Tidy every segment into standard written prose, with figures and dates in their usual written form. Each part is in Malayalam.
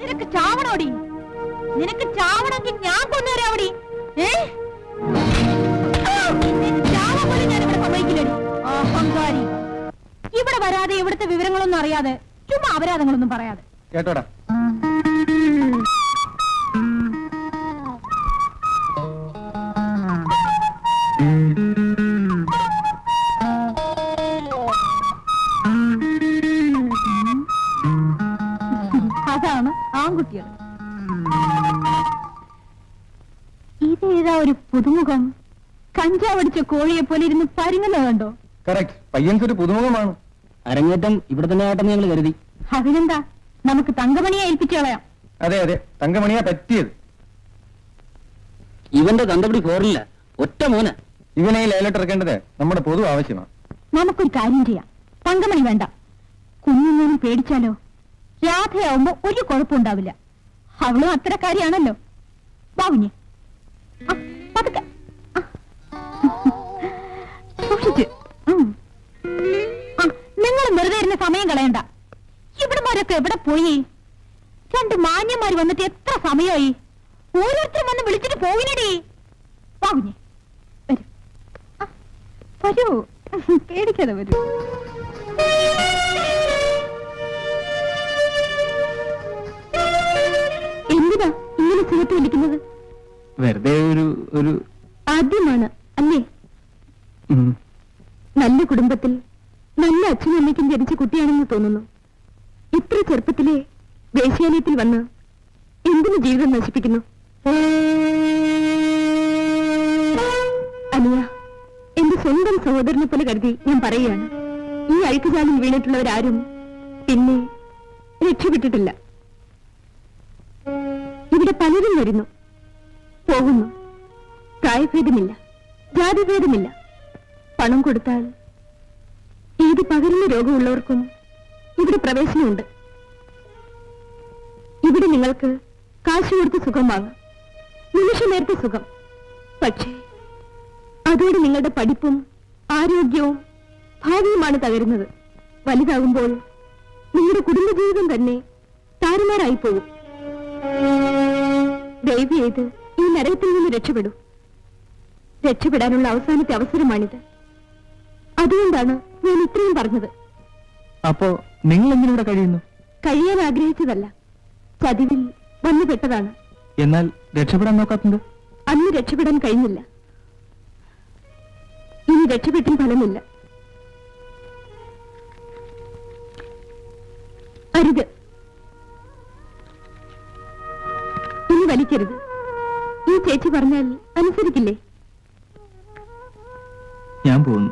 നിനക്ക് ചാവണോടി? നിനക്ക് ചാവണമെങ്കിൽ ഞാൻ കൊണ്ടുവരാവടി. ചാവാൻ പോലും ഞാനിവിടെ സമ്മതിക്കില്ലടി. അഹങ്കാരി. ഇവിടെ വരാതെ ഇവിടുത്തെ വിവരങ്ങളൊന്നും അറിയാതെ ചുമ്മാ അപരാധങ്ങളൊന്നും പറയാതെ. കേട്ടോടാ. അതാണ് ആൺകുട്ടികൾ. ഇതേതാ ഒരു പുതുമുഖം? കഞ്ചാവടിച്ച കോഴിയെ പോലെ ഇരുന്ന് പരുങ്ങുന്നത് കണ്ടോ? കറക്റ്റ്. പയ്യൻസ് ഒരു പുതുമുഖമാണ്. അരങ്ങേറ്റം ഇവിടെ തന്നെ ആട്ടെന്ന് ഞങ്ങൾ കരുതി. അതിനെന്താ, നമുക്ക് തങ്കമണിയെ ഏൽപ്പിച്ചു കളയാം. അതെ അതെ, തങ്കമണിയാ പറ്റിയത്. ഇവന്റെ തന്തപടി പോറില്ല, ഒറ്റ മോന. ഇവനെ ലേലട്ടിറക്കേണ്ടത് നമ്മുടെ പൊതു ആവശ്യമാണ്. നമുക്കൊരു കാര്യം ചെയ്യാം. തങ്കമണി വേണ്ട. കുഞ്ഞുങ്ങളും പേടിച്ചാലോ? രാധയാവുമ്പോ ഒരു കുഴപ്പമുണ്ടാവില്ല. അവളും അത്തരക്കാരിയാണല്ലോ. വാവുഞ്ഞേ പതുക്കെ സൂക്ഷിച്ച്. നിങ്ങൾ വെറുതെ ഇരുന്ന സമയം കളയണ്ട. ഇവിടുമാരൊക്കെ എവിടെ പോയി? രണ്ട് മാന്യന്മാര് വന്നിട്ട് എത്ര സമയമായി? ഓരോരുത്തരും വന്ന് വിളിച്ചിട്ട് പോവിനടി. വാവുഞ്ഞേ വരൂ, പേടിക്കാതെ വരൂ. എന്തിനാ ഇങ്ങനെ സുഖത്ത് വിളിക്കുന്നത്? വെറുതെ ഒരു ആദ്യമാണ് അല്ലേ? നല്ല കുടുംബത്തിൽ നല്ല അച്ഛനും അമ്മയ്ക്കും ജനിച്ച കുട്ടിയാണെന്ന് തോന്നുന്നു. ഇത്ര ചെറുപ്പത്തിലെ വേശ്യാലയത്തിൽ വന്ന് എന്തിനു ജീവിതം നശിപ്പിക്കുന്നു? അനിയ, എന്റെ സ്വന്തം സഹോദരനെ പോലെ കരുതി ഞാൻ പറയുകയാണ്. ഈ അഴുക്കുചാലിൽ വീണിട്ടുള്ളവരാരും പിന്നെ രക്ഷപ്പെട്ടിട്ടില്ല. ഇവിടെ പലരും വരുന്നു, പോകുന്നു. പ്രായഭേദമില്ല, ജാതിഭേദമില്ല. പണം കൊടുത്താൽ ഏത് പകരുന്ന രോഗമുള്ളവർക്കും ഇവിടെ പ്രവേശനമുണ്ട്. ഇവിടെ നിങ്ങൾക്ക് കാശ് കൊടുത്ത് സുഖം വാങ്ങാം, നിമിഷ നേരത്തെ സുഖം. പക്ഷേ അതോടെ നിങ്ങളുടെ പഠിപ്പും ആരോഗ്യവും ഭാവിയുമാണ് തകരുന്നത്. വലുതാകുമ്പോൾ നിങ്ങളുടെ കുടുംബജീവിതം തന്നെ താറുമാറായി പോകും. ദയവ് ചെയ്ത് ഈ നരകത്തിൽ നിന്ന് രക്ഷപ്പെടൂ. രക്ഷപ്പെടാനുള്ള അവസാനത്തെ അവസരമാണിത്. അതുകൊണ്ടാണ് ഞാൻ ഇത്രയും പറഞ്ഞത്. അപ്പോ നിങ്ങൾ എന്തിനൂടെ കഴിയുന്നു? കഴിയാൻ ആഗ്രഹിച്ചതല്ല, ചതിവിൽ വന്നുപെട്ടതാണ്. എന്നാൽ രക്ഷപ്പെടാൻ നോക്കാത്തത്? അന്ന് രക്ഷപ്പെടാൻ കഴിഞ്ഞില്ല, ഇനി രക്ഷപ്പെട്ടും ഫലമില്ല. അരുത്, ഇനി വലിക്കരുത്. ഈ ചേച്ചി പറഞ്ഞാൽ അനുസരിക്കില്ലേ? ഞാൻ പോകുന്നു.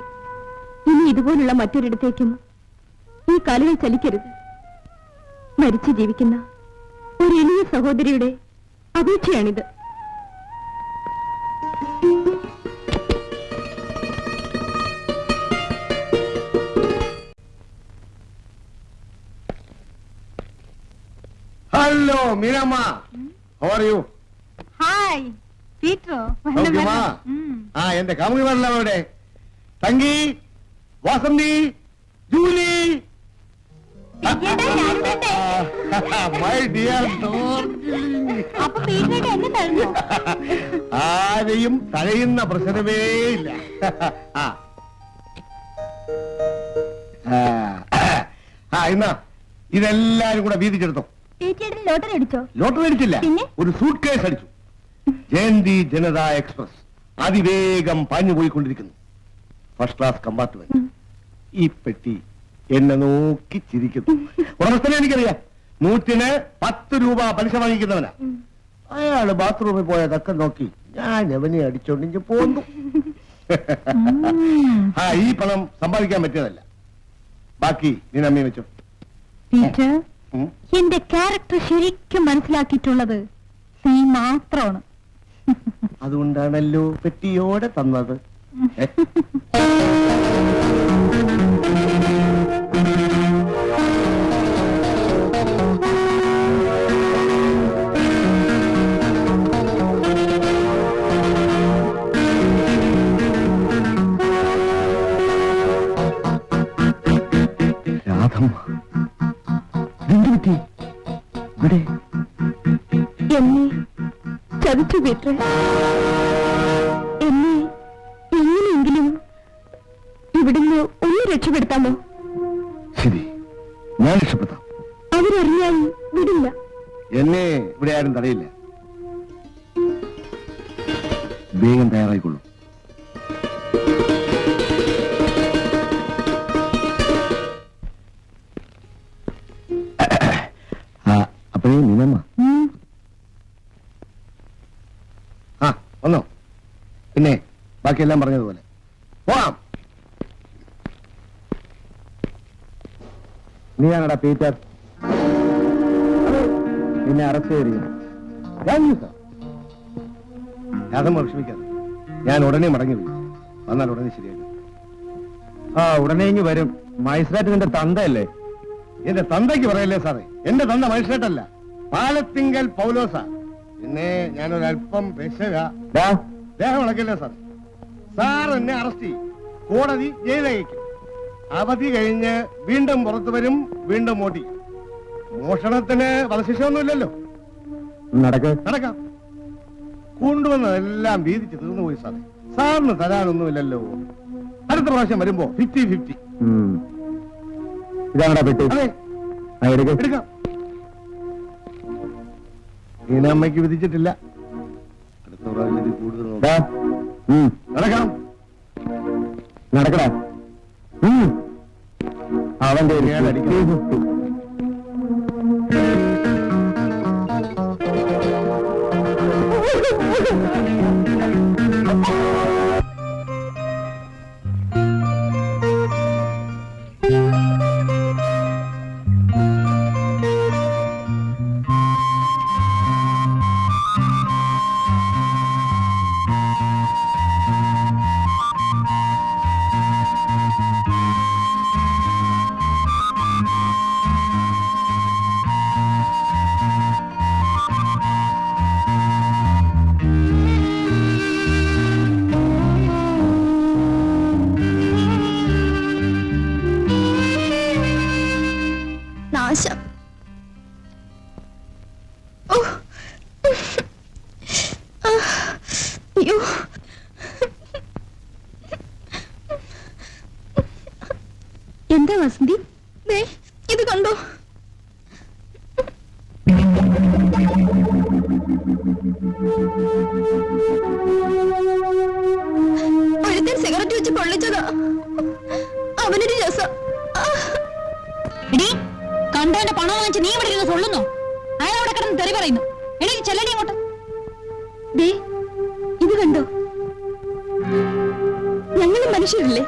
ഇനി ഇതുപോലുള്ള മറ്റൊരിടത്തേക്കും ഈ കാലുകൾ ചലിക്കരുത്. മരിച്ചു ജീവിക്കുന്ന ഒരു എളിയ സഹോദരിയുടെ അപേക്ഷയാണിത്. Hello Meenamma, how are you? Hi പീറ്ററോ. എന്റെ കാമുകിമാരെല്ലാം അവിടെ? Thanki, Vasanthi, Julie, my dear. ആരെയും തഴയുന്ന പ്രശ്നമേ ഇല്ല. എന്നാ ഇതെല്ലാരും കൂടെ വീതിച്ചെടുത്തോ. ലോട്ടറി അടിച്ചോ? ലോട്ടറി അടിച്ചില്ല, ഒരു സൂട്ട് കേസ് അടിച്ചു. ജയന്തി ജനത എക്സ്പ്രസ് അതിവേഗം പാഞ്ഞുപോയിക്കൊണ്ടിരിക്കുന്നു. First class compartment. ഈ പെട്ടി എന്നെ നോക്കി ചിരിക്കുന്നു. ഉടമസ്ഥനെ എനിക്കറിയാം, 110 രൂപ പലിശ വാങ്ങിക്കുന്നവനാ. അയാള് ബാത്റൂമിൽ പോയതൊക്കെ നോക്കി ഞാൻ എവനെ അടിച്ചോണ്ടിഞ്ഞ് പോന്നു. ഈ പണം സമ്പാദിക്കാൻ പറ്റിയതല്ല. ബാക്കി നീ അമ്മയെ വെച്ചോ. പീറ്റർ, എന്റെ ക്യാരക്ടർ ശരിക്കും മനസ്സിലാക്കിയിട്ടുള്ളത് നീ മാത്രമാണ്. അതുകൊണ്ടാണല്ലോ പെട്ടിയോടെ തന്നത്. രാധമ്മ, ഇവിടെ എന്നെ ചതിച്ചു പീറ്റർ. എന്നെ എങ്ങനെയെങ്കിലും ഇവിടുന്ന് ഒന്ന് രക്ഷപ്പെടുത്താമോ? ശരി, ഞാൻ രക്ഷപ്പെടുത്താം. അവരറിയാൻ വിടില്ല. എന്നെ ഇവിടെ ആരും തടയില്ല. വേഗം തയ്യാറായിക്കൊള്ളൂ. അപ്പോഴേ നീനമ്മ ആ വന്നോ? പിന്നെ ബാക്കിയെല്ലാം പറഞ്ഞതുപോലെ പോവാം. നീയാണടാ പീറ്റർ? നിന്നെ അറസ്റ്റ് ചെയ്തിരിക്കുന്നു. യാതൊന്നും വിഷമിക്കാതെ ഞാൻ ഉടനെ മടങ്ങി വരും. വന്നാൽ ഉടനെ ശരിയാകും. ഉടനെ ഇങ്ങ് വരും. മജിസ്ട്രേറ്റ് നിന്റെ തന്തയല്ലേ? എന്റെ തന്തയ്ക്ക് പറയല്ലേ സാറേ, എന്റെ തന്ത മജിസ്ട്രേറ്റ് അല്ല, പാലത്തിങ്കൽ പൗലോസാ. പിന്നെ ഞാനൊരല്പം പെശക. ദേഹം ഇളക്കല്ലേ സാറേ. സാർ എന്നെ അറസ്റ്റ് ചെയ്യും, കോടതി ജയിലയക്കും. അവധി കഴിഞ്ഞ് വീണ്ടും പുറത്തു വരും, വീണ്ടും ഓടിക്കും. മോഷണത്തിന് വധശിക്ഷ ഒന്നുമില്ലല്ലോ. നടക്കാം. കൊണ്ടുവന്നതെല്ലാം വീതിച്ച് തീർന്നുപോയി സാറേ. സാറിന് തരാനൊന്നുമില്ലല്ലോ. അടുത്ത പ്രാവശ്യം വരുമ്പോ 50-50. ഇതാണോ പെട്ടി? എടുക്കാം. അമ്മയ്ക്ക് വിധിച്ചിട്ടില്ല. അടുത്ത പ്രാവശ്യം കൂടുതൽ നടക്കാം. നടക്കടാ. അവന്റെ നാശം. അയ്യോ, എന്താ വസന്തി? ഇത് കണ്ടോ? ഒരുത്തൻ സിഗരറ്റ് വെച്ച് പൊള്ളിച്ചതാ. അവനൊരു രസം. കണ്ടവന്റെ പണം വാങ്ങിച്ച് നീ ഇവിടെ ഇരുന്ന് കൊള്ളുന്നോ? അയാൾ അവിടെ കിടന്ന് തെറി പറയുന്നു. എനിക്ക് ചെല്ലടി അങ്ങോട്ട്. ഇത് കണ്ടോ? ഞങ്ങളും മനുഷ്യരല്ലേ,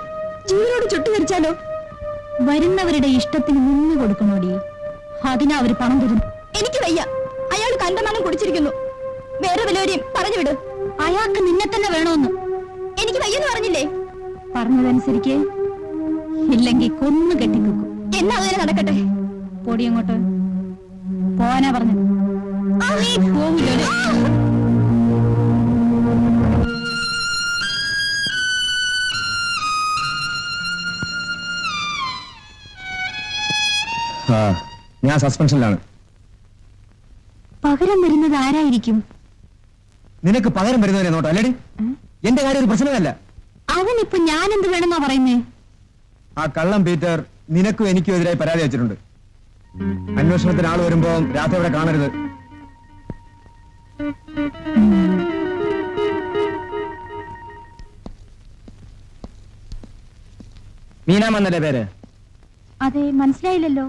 ജീവനോട് ചുട്ടുകരിച്ചാലോ? വരുന്നവരുടെ ഇഷ്ടത്തിന് നിന്ന് കൊടുക്കണോടി, അതിനാ അവര് പണം തരുന്നു. എനിക്ക് വയ്യ. അയാൾ കണ്ടമാനം കുടിച്ചിരിക്കുന്നു. വേറെ വല്ലവരെയും പറഞ്ഞു വിട്. അയാൾക്ക് നിന്നെ തന്നെ വേണോന്ന്. എനിക്ക് വയ്യെന്ന് പറഞ്ഞില്ലേ? പറഞ്ഞതനുസരിക്ക്, ഇല്ലെങ്കിൽ കൊന്നു കെട്ടിക്കും. എന്നാ അതുവരെ നടക്കട്ടെ. പൊടി അങ്ങോട്ട് പോവാനാ പറഞ്ഞത്. നീ പോവില്ലോ. ഞാൻ സസ്പെൻഷനിലാണ്. പകരം വരുന്നത് ആരായിരിക്കും? നിനക്ക് പകരം വരുന്നവരെ നോട്ടോ അല്ലേടി? എന്റെ കാര്യം ഒരു പ്രശ്നമല്ല. അവനിപ്പോ ഞാൻ എന്ത് വേണമെന്നാ പറയുന്നേ? ആ കള്ളം പീറ്റർ നിനക്കും എനിക്കും എതിരായി പരാതി വെച്ചിട്ടുണ്ട്. അന്വേഷണത്തിന് ആള് വരുമ്പോ രാത്രി ഇവിടെ കാണരുത്. മീനാമെന്നല്ലേ പേര്? അതെ, മനസ്സിലായില്ലല്ലോ.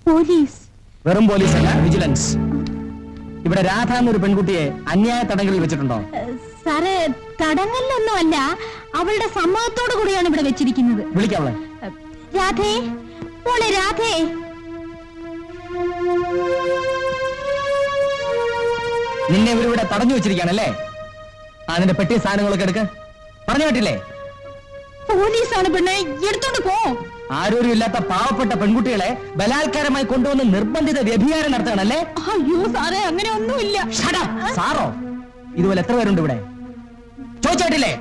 പോലീസ്? വെറും പോലീസ് അല്ല, വിജിലൻസ്. ഇവിടെ രാധ എന്നൊരു പെൺകുട്ടിയെ അന്യായ തടങ്കലിൽ വെച്ചിട്ടുണ്ടോ? സാറേ, തടങ്കലിലൊന്നും അല്ല, അവളുടെ സമ്മതത്തോടു കൂടിയാണ് ഇവിടെ വെച്ചിരിക്കുന്നത്. വിളിക്കാവളെ. രാധേ, മോളെ രാധേ. നിന്നെ ഇവരിവിടെ തടഞ്ഞു വെച്ചിരിക്കുകയാണല്ലേ? അതിന്റെ പെട്ടിയ സാധനങ്ങളൊക്കെ എടുക്ക പറഞ്ഞു കേട്ടില്ലേ? പോലീസാണ് പെണ്ണെ, എടുത്തോണ്ട് പോ. ആരോരും ഇല്ലാത്ത പാവപ്പെട്ട പെൺകുട്ടികളെ ബലാത്കാരമായി കൊണ്ടുവന്ന് നിർബന്ധിത വ്യഭിചാരം നടത്തുകയാണല്ലേ? അയ്യോ സാറേ, അങ്ങനെ ഒന്നുമില്ല. സാറോ? ഇതുപോലെ എത്ര പേരുണ്ട് ഇവിടെ? ചോദിച്ചേട്ടില്ലേ?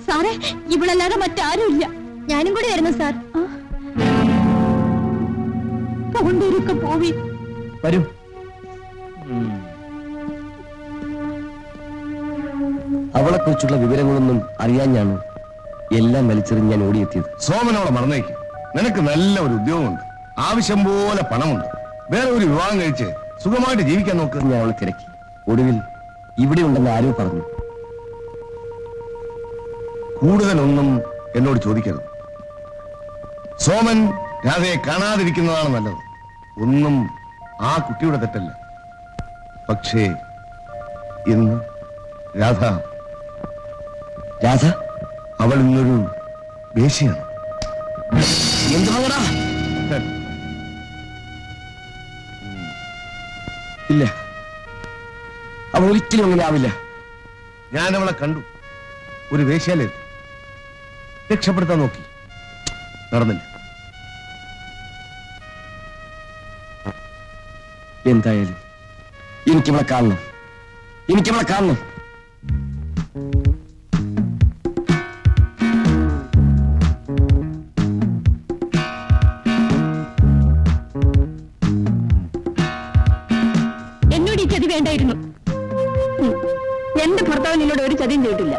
സാറേ, ഇവളല്ലാതെ മറ്റാരും ഇല്ല. ഞാനും കൂടി വരുന്നു സാർ. പോണ്ടൊരുക്കെ പോവി. വരൂ. അവളെ കുറിച്ചുള്ള വിവരങ്ങളൊന്നും അറിയാഞ്ഞാണ് എല്ലാം വലിച്ചെറിഞ്ഞ് ഞാൻ ഓടിയെത്തിയത്. സോമനോടെ മറന്നേക്ക്. നിനക്ക് നല്ല ഒരു ഉദ്യോഗമുണ്ട്, ആവശ്യം പോലെ പണമുണ്ട്. വേറെ ഒരു വിവാഹം കഴിച്ച് സുഖമായിട്ട് ജീവിക്കാൻ നോക്ക്. ഞാൻ അവളെ തിരക്കി. ഒടുവിൽ ഇവിടെ ഉണ്ടെന്ന് ആരോ പറഞ്ഞു. കൂടുതലൊന്നും എന്നോട് ചോദിക്കരുത്. സോമൻ രാധയെ കാണാതിരിക്കുന്നതാണ് നല്ലത്. ഒന്നും ആ കുട്ടിയുടെ തെറ്റല്ല. പക്ഷേ ഇന്ന് രാധ രാധ അവൾ ഇന്നൊരു വേശ്യയാണ്. എന്ത് പറയടാ? ഇല്ല, അവൾ ഒരിക്കലും അങ്ങനെ ആവില്ല. ഞാൻ അവളെ കണ്ടു. ഒരു വേശ്യാലയത്തിൽ രക്ഷപ്പെടുത്താൻ നോക്കി, നടന്നില്ല. എന്തായാലും എനിക്കവളെ കാണണം, എനിക്കവളെ കാണണം. എന്നോട് ഈ ചതി വേണ്ടായിരുന്നു. എന്റെ ഭർത്താവ് നിന്നോട് ഒരു ചതിയും ചെയ്തിട്ടില്ല.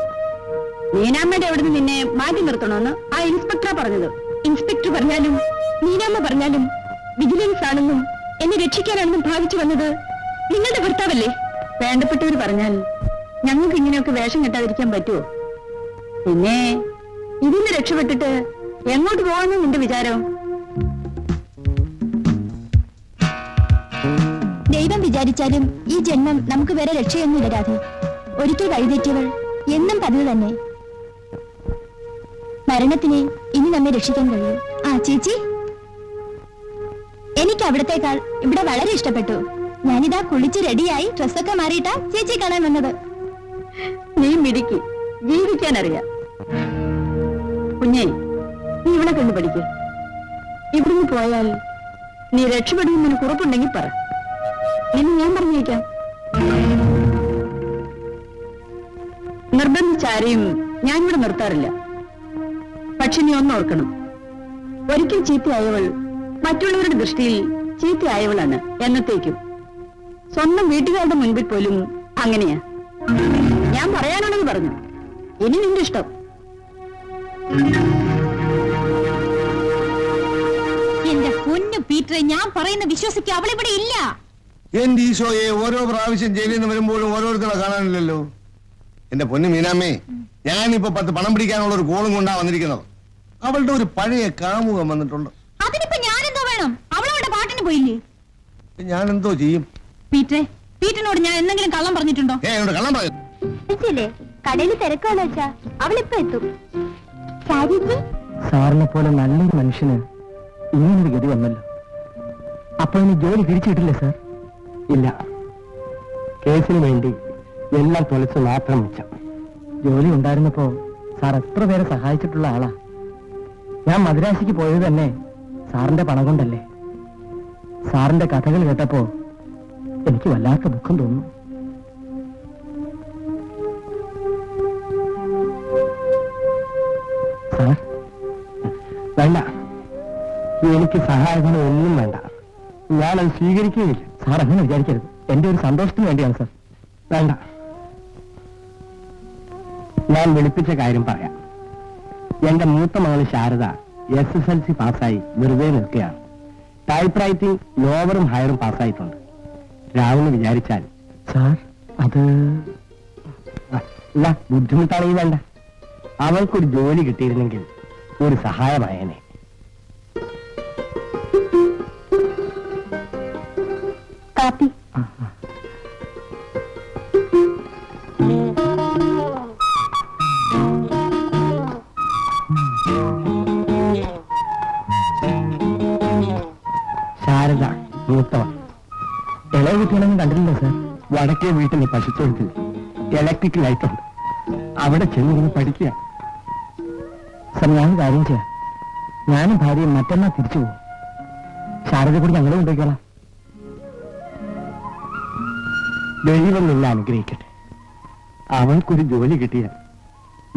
മീനാമ്മയുടെ അവിടുന്ന് നിന്നെ മാറ്റി നിർത്തണമെന്ന് ആ ഇൻസ്പെക്ടറാ പറഞ്ഞത്. ഇൻസ്പെക്ടർ പറഞ്ഞാലും മീനാമ്മ പറഞ്ഞാലും വിജിലൻസ് ആണെന്നും എന്നെ രക്ഷിക്കാനാണെന്നും ഭാവിച്ചു വന്നത് നിങ്ങളുടെ ഭർത്താവല്ലേ? വേണ്ടപ്പെട്ടവർ പറഞ്ഞാൽ ഞങ്ങൾക്ക് ഇങ്ങനെയൊക്കെ വേഷം കെട്ടാതിരിക്കാൻ പറ്റുമോ? പിന്നെ ഇതിന്ന് രക്ഷപ്പെട്ടിട്ട് എങ്ങോട്ട് പോകാമെന്ന് നിന്റെ വിചാരം? ദൈവം വിചാരിച്ചാലും ഈ ജന്മം നമുക്ക് വേറെ രക്ഷയൊന്നും ഇടരാതെ ഒരിക്കൽ വഴിതെറ്റിയവൾ എന്നും പതിവ് തന്നെ. മരണത്തിനെ ഇനി നമ്മെ രക്ഷിക്കാൻ കഴിയും. ആ ചേച്ചി, എനിക്ക് അവിടത്തേക്കാൾ ഇവിടെ വളരെ ഇഷ്ടപ്പെട്ടു. ഞാനിതാ കുളിച്ച് റെഡിയായി ഡ്രസ്സൊക്കെ മാറിയിട്ടാ ചേച്ചി കാണാൻ വന്നത്. നീ മിടിക്ക്, ജീവിക്കാൻ അറിയാം. കുഞ്ഞേ, നീ ഇവിടെ കണ്ടു പഠിക്ക്. ഇവിടുന്ന് പോയാൽ നീ രക്ഷപ്പെടുമെന്ന് കുറിപ്പുണ്ടെങ്കിൽ പറ, എന്ന് ഞാൻ പറഞ്ഞേക്കാം. നിർബന്ധിച്ചാരെയും ഞാനിവിടെ നിർത്താറില്ല. പക്ഷെ നീ ഒന്നോർക്കണം, ഒരിക്കൽ ചീത്തയായവൾ മറ്റുള്ളവരുടെ ദൃഷ്ടിയിൽ ചീത്തയായവളാണ് എന്നത്തേക്കും. സ്വന്തം വീട്ടുകാരുടെ മുൻപിൽ പോലും അങ്ങനെയാ. ഞാൻ പറയാനുള്ളത് പറഞ്ഞു. ഇനി നിന്റെ ഇഷ്ടം. എന്റെ പൊന്നു പീറ്ററെ, ഞാൻ പറയുന്ന വിശ്വസിക്കുക. അവളിവിടെ ഇല്ല. എന്റെ ഈശോയെ, ഓരോ പ്രാവശ്യം ജയിലിൽ നിന്ന് വരുമ്പോഴും ഓരോരുത്തരെ കാണാനില്ലല്ലോ. എന്റെ പൊന്നു മീനാമ്മേ, ഞാനിപ്പോ 10 പണം പിടിക്കാനുള്ള ഒരു കോളും കൊണ്ടാ വന്നിരിക്കുന്നത്. അവളുടെ ഒരു പഴയ കാമുകം വന്നിട്ടുണ്ട്. അതിനിപ്പോ ഞാനെന്തോ വേണം? അവളവിടെ പാട്ടിന് പോയില്ലേ? ഞാൻ എന്തോ ചെയ്യും? പീറ്ററെ, പീറ്ററിനോട് ഞാൻ എന്തെങ്കിലും കള്ളം പറഞ്ഞിട്ടുണ്ടോ? എന്നോട് കള്ളം പറയും. കടയിൽ തിരക്കാണ് വെച്ചാ അവളിപ്പോ എത്തും. സാറിനെ പോലെ നല്ലൊരു മനുഷ്യന് ഇങ്ങനൊരു ഗതി വന്നല്ലോ. അപ്പൊ ഇനി ജോലി തിരിച്ചിട്ടില്ലേ സാർ? ഇല്ല, കേസിന് വേണ്ടി എല്ലാം തൊലച്ച് മാത്രം മിച്ചം. ജോലി ഉണ്ടായിരുന്നപ്പോ സാർ എത്ര പേരെ സഹായിച്ചിട്ടുള്ള ആളാ. ഞാൻ മദ്രാശിക്ക് പോയത് തന്നെ സാറിന്റെ പണം കൊണ്ടല്ലേ. സാറിന്റെ കഥകൾ കേട്ടപ്പോ എനിക്ക് വല്ലാത്ത ദുഃഖം തോന്നുന്നു. സാർ, വേണ്ട, എനിക്ക് സഹായങ്ങൾ ഒന്നും വേണ്ട. ഞാനത് സ്വീകരിക്കുകയില്ല. സാർ അങ്ങനെ വിചാരിക്കരുത്. എന്റെ ഒരു സന്തോഷത്തിന് വേണ്ടിയാണ് സാർ. വേണ്ട, ഞാൻ വിളിപ്പിച്ച കാര്യം പറയാം. എന്റെ മൂത്ത മകള് ശാരദ SSLC പാസ്സായി വെറുതെ നിൽക്കുകയാണ്. ടൈപ്പ് റൈറ്റിംഗ് ലോവറും ഹയറും പാസ്സായിട്ടുണ്ട്. രാവിലെ വിചാരിച്ചാൽ സാർ അത് ഇല്ല, ബുദ്ധിമുട്ടാണെങ്കിൽ വേണ്ട. അവൾക്കൊരു ജോലി കിട്ടിയിരുന്നെങ്കിൽ ഒരു സഹായമായേനെ. കാപ്പി. ശാരദ മൂത്തവൻ. ഇളയ കുട്ടികളൊന്നും കണ്ടിട്ടില്ല സാർ. വടക്കേ വീട്ടിൽ പശുത്തൊഴുത്തിൽ ഇലക്ട്രിക് ലൈറ്റ് ഉണ്ട്. അവിടെ ചെന്നിരുന്ന് പഠിക്കുക. സാർ, ഞാൻ കാര്യം ചെയ്യാം. ഞാനും ഭാര്യയും മറ്റന്നാൾ തിരിച്ചു പോകും. ശാരദ കൂടി ഞങ്ങളും കൊണ്ടുപോയിക്കോളാം. ദൈവം നിന്നെ അനുഗ്രഹിക്കട്ടെ. അവൾക്കൊരു ജോലി കിട്ടിയാൽ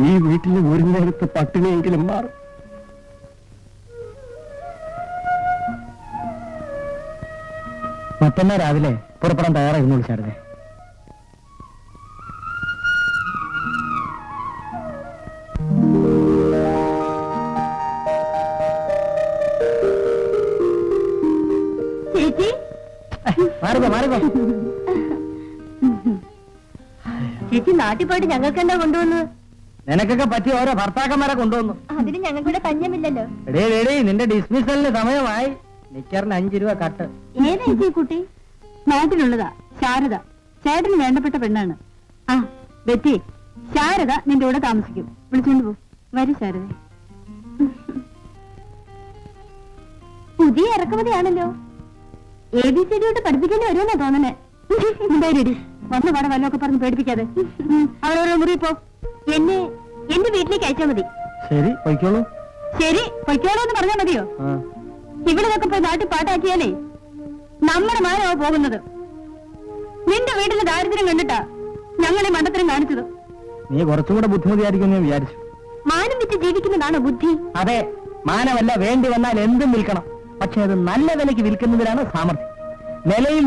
ഈ വീട്ടിൽ ഒരു നേരത്തെ പട്ടിണിയെങ്കിലും മാറും. മറ്റന്നാ രാവിലെ പുറപ്പെടാൻ തയ്യാറായിരുന്നുള്ളൂ ശാരദേ. ചേച്ചി മാറിക്കോ മാറിക്കോ. ചേച്ചി നാട്ടിൽ പോയിട്ട് ഞങ്ങൾക്ക് എന്താ കൊണ്ടുവന്നത്? നിനക്കൊക്കെ പറ്റിയ ഓരോ ഭർത്താക്കന്മാരെ കൊണ്ടുവന്നു. അതിന് ഞങ്ങൾക്കിവിടെ പഞ്ഞമില്ലല്ലോ. എടേ നിന്റെ ഡിസ്മിസലിന് സമയമായി. നിക്കറിന് 5 രൂപ കട്ട്. ഏതാ ചേച്ചി കുട്ടി? നാട്ടിലുള്ളതാ, ശാരദ. ചേട്ടന് വേണ്ടപ്പെട്ട പെണ്ണാണ്. ആ ബെറ്റി, ശാരദ നിന്റെ കൂടെ താമസിക്കും. വിളിച്ചോണ്ട് പോ. വരൂ ശാരദ. പുതിയ ഇറക്കുമതിയാണല്ലോ. ABCD യോട്ട് പഠിപ്പിക്കേണ്ടി വരുമെന്നാ തോന്നണേ. എന്തായാലും വന്ന പാടെ വല്ലതൊക്കെ പറഞ്ഞ് പേടിപ്പിക്കാതെ അവരോരോ മുറി പോ. എന്നെ എന്റെ വീട്ടിലേക്ക് അയച്ചാ മതി. ശരി പൊയ്ക്കോളൂ. ശരി പൊയ്ക്കോളൂ എന്ന് പറഞ്ഞാ മതിയോ? ഇവിടെയൊക്കെ പോയി നാട്ടിൽ പാട്ടാക്കിയാലേ നമ്മുടെ മാനമാ പോകുന്നത്. നിന്റെ വീട്ടിലെ ദാരിദ്ര്യം കണ്ടിട്ടാ ഞങ്ങളെ മണ്ടത്തരം കാണിച്ചത്. നീ കുറച്ചുകൂടെ ബുദ്ധിമുട്ടിയായിരിക്കും ഞാൻ വിചാരിച്ചു. മാനം വിറ്റ് ജീവിക്കുന്നതാണോ ബുദ്ധി? അതെ, മാനമല്ല, വേണ്ടി വന്നാൽ എന്തും വിൽക്കണം. പക്ഷെ അത് നല്ല വിലയ്ക്ക് വിൽക്കുന്നതിലാണ് സാമർഥ്യം.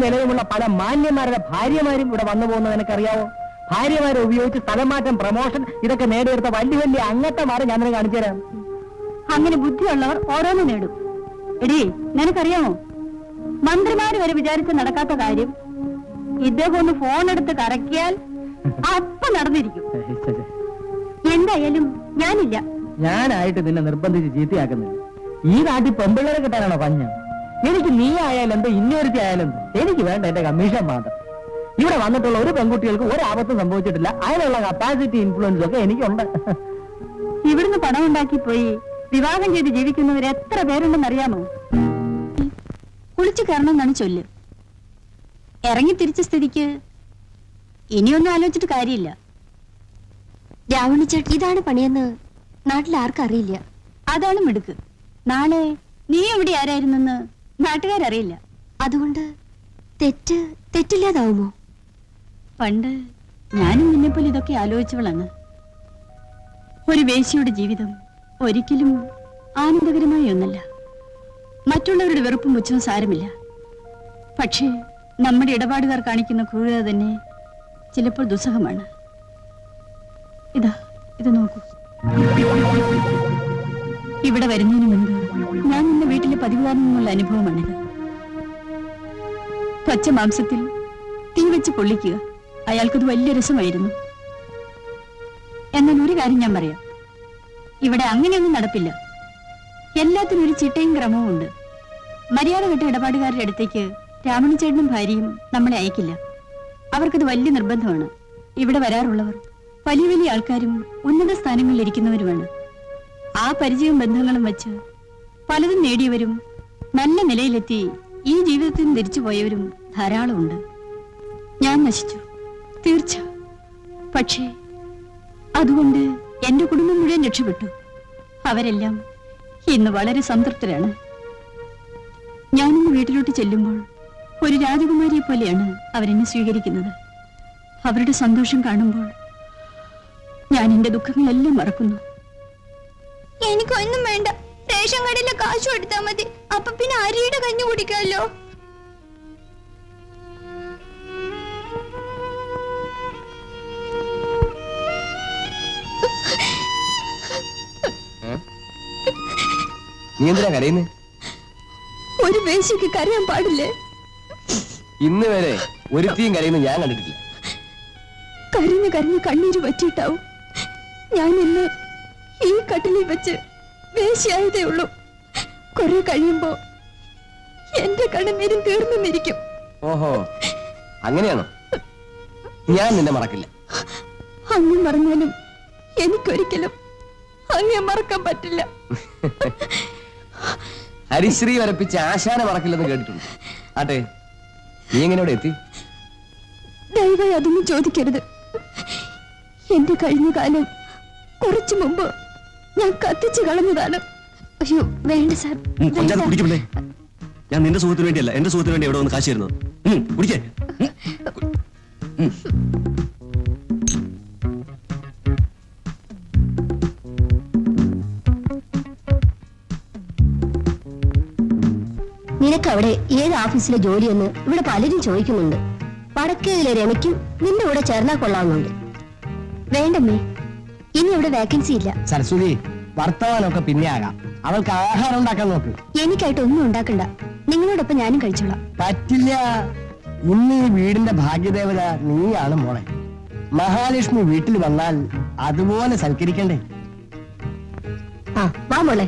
നിലയുമുള്ള പല മാന്യന്മാരുടെ ഭാര്യമാരും ഇവിടെ വന്നു പോകുന്നത് എനിക്കറിയാവോ? ഭാര്യമാരെ ഉപയോഗിച്ച് സ്ഥലമാറ്റം, പ്രമോഷൻ ഇതൊക്കെ നേടിയെടുത്ത വലിയ അങ്ങട്ടമാരെ ഞാൻ നിന്നെ കാണിച്ചു തരാം. അങ്ങനെ ബുദ്ധിയുള്ളവർ ഓരോന്നും നേടും. എടീ, നിനക്കറിയാമോ, മന്ത്രിമാര് വരെ വിചാരിച്ച് നടക്കാത്ത കാര്യം ഇദ്ദേഹം ഒന്ന് ഫോൺ എടുത്ത് കറക്കിയാൽ അപ്പൊ നടന്നിരിക്കും. എന്തായാലും ഞാനില്ല. ഞാനായിട്ട് നിന്നെ നിർബന്ധിച്ച് ചീത്തയാക്കുന്നില്ല. ഈ നാട്ടിൽ പെമ്പിള്ളേരെ കിട്ടാനാണോ പഞ്ഞ? എനിക്ക് നീ ആയാലെന്ത്, ഇന്നൊരുത്തി ആയാലെന്ത്, എനിക്ക് വേണ്ട എന്റെ കമ്മീഷൻ മാത്രം. ഇവിടെ വന്നിട്ടുള്ള ഒരു പെൺകുട്ടികൾക്ക് ഒരു ആപത്തും സംഭവിച്ചിട്ടില്ല. അതിനുള്ള കപ്പാസിറ്റി, ഇൻഫ്ലുവൻസും ഒക്കെ എനിക്കുണ്ട്. ഇവിടുന്ന് പണം ഉണ്ടാക്കി പോയി വിവാഹം ചെയ്ത് ജീവിക്കുന്നവർ എത്ര പേരുണ്ടെന്ന് അറിയാമോ? കുളിച്ചു കയറണമെന്നാണ് ചൊല്ല്. ഇറങ്ങി തിരിച്ച സ്ഥിതിക്ക് ഇനിയൊന്നും ആലോചിച്ചിട്ട് കാര്യമില്ല. രാവണിച്ചേട്ടൻ ഇതാണ് പണിയെന്ന് നാട്ടിൽ ആർക്കും അറിയില്ല. അതാണ് മിടുക്ക്. നാളെ നീ ഇവിടെ ആരായിരുന്നെന്ന് നാട്ടുകാരറിയില്ല. അതുകൊണ്ട് തെറ്റില്ലാതാവുമോ? പണ്ട് ഞാനും നിന്നെപ്പോലെ ഇതൊക്കെ ആലോചിച്ചവളാണ്. ഒരു വേശ്യയുടെ ജീവിതം ഒരിക്കലും ആനന്ദകരമായ ഒന്നല്ല. മറ്റുള്ളവരുടെ വെറുപ്പും പുച്ഛവും സാരമില്ല. പക്ഷേ നമ്മുടെ ഇടപാടുകാർ കാണിക്കുന്ന ക്രൂരത തന്നെ ചിലപ്പോൾ ദുസ്സഹമാണ്. ഇത് നോക്കൂ. ഇവിടെ വരുന്നതിന് മുൻപ് ഞാൻ നിന്റെ വീട്ടിലെ പതിവുകാരനുള്ള അനുഭവമാണിത്. പച്ച മാംസത്തിൽ തീ വെച്ച് പൊള്ളിക്കുക, അയാൾക്കത് വലിയ രസമായിരുന്നു. എന്നാൽ ഒരു കാര്യം ഞാൻ പറയാം, ഇവിടെ അങ്ങനെയൊന്നും നടപ്പില്ല. എല്ലാത്തിനും ഒരു ചിട്ടയും ക്രമവും ഉണ്ട്. മര്യാദ കെട്ട ഇടപാടുകാരുടെ അടുത്തേക്ക് രാമണിച്ചേട്ടനും ഭാര്യയും നമ്മളെ അയക്കില്ല. അവർക്കത് വലിയ നിർബന്ധമാണ്. ഇവിടെ വരാറുള്ളവർ വലിയ ആൾക്കാരും ഉന്നത സ്ഥാനങ്ങളിൽ ഇരിക്കുന്നവരുമാണ്. ആ പരിചയവും ബന്ധങ്ങളും വെച്ച് പലതും നേടിയവരും നല്ല നിലയിലെത്തി ഈ ജീവിതത്തിൽ നിന്ന് തിരിച്ചു പോയവരും ധാരാളമുണ്ട്. ഞാൻ നശിച്ചു, തീർച്ച. പക്ഷേ അതുകൊണ്ട് എന്റെ കുടുംബം മുഴുവൻ രക്ഷപ്പെട്ടു. അവരെല്ലാം ഇന്ന് വളരെ സംതൃപ്തരാണ്. ഞാനിന്ന് വീട്ടിലോട്ട് ചെല്ലുമ്പോൾ ഒരു രാജകുമാരിയെ പോലെയാണ് അവരെന്നെ സ്വീകരിക്കുന്നത്. അവരുടെ സന്തോഷം കാണുമ്പോൾ ഞാൻ എന്റെ ദുഃഖങ്ങളെല്ലാം മറക്കുന്നു. എനിക്കൊന്നും വേണ്ട, റേഷൻ കടയിലെ കാശ് കൊടുത്താ മതി. അപ്പൊ പിന്നെ അരിയുടെ കഞ്ഞി കുടിക്കാമല്ലോ. നീ എന്തിനാ കരയുന്നേ? ഒരു വേശ്യക്ക് കരയാൻ പാടില്ലേ? ഇന്ന് വരെ ഒരുത്തിയും കരയുന്ന ഞാൻ കണ്ടിട്ടില്ല. കരഞ്ഞ് കണ്ണീര് പറ്റിയിട്ടാവും ഞാൻ ഇന്ന് ഈ കട്ടിലിൽ വെച്ച് വേശ്യായതേ ഉള്ളൂ. കുറെ കഴിയുമ്പോ എന്റെ കണ്ണുനീരും തീർന്നിരിക്കും. ഓഹോ, അങ്ങനെയാണോ? ഞാൻ നിന്നെ മറക്കില്ല. അങ്ങ് മറന്നാലും എനിക്കൊരിക്കലും അങ്ങേ മറക്കാൻ പറ്റില്ല. ഹരിശ്രീ വരപ്പിച്ച് ആശാനെ മറക്കില്ലെന്ന് കേട്ടിട്ടുണ്ട്. ആട്ടെ, നീ എങ്ങനെ ഇവിടെ എത്തി? ദയവായി അതൊന്നും ചോദിക്കരുത്. എന്റെ കഴിഞ്ഞ കാലം കുറച്ചു മുമ്പ് ഞാൻ കത്തിച്ചു കളഞ്ഞതാണ്. അയ്യോ വേണ്ട സാർ. ഞാൻ നിന്റെ സുഖത്തിന് വേണ്ടിയല്ല, എന്റെ സുഖത്തിന് വേണ്ടി ഇവിടെ വന്ന് കാശ് തരുന്നത്. കുടിക്കേ. നിനക്ക് അവിടെ ഏത് ഓഫീസിലെ ജോലിയെന്ന് ഇവിടെ പലരും ചോദിക്കുന്നുണ്ട്. വടക്കേതിലെ രമയ്ക്കും നിന്റെ കൂടെ ചേർന്നാ കൊള്ളാവുന്നുണ്ട്. വേണ്ടമ്മേ, ഇനി ഇവിടെ വേക്കൻസി ഇല്ല. സരസ്വതി, വർത്തമാനമൊക്കെ പിന്നെ ആകാം. അവൾക്ക് ആഹാരം ഉണ്ടാക്കാൻ നോക്ക്. എനിക്കായിട്ട് ഒന്നും ഉണ്ടാക്കണ്ട. നിങ്ങളോടൊപ്പം ഞാനും കഴിച്ചോളാം. പറ്റില്ല. ഇന്ന് ഈ വീടിന്റെ ഭാഗ്യദേവത നീയാണ് മോളെ. മഹാലക്ഷ്മി വീട്ടിൽ വന്നാൽ അതുപോലെ സൽക്കരിക്കണ്ടേ? ആ വാ മോളെ.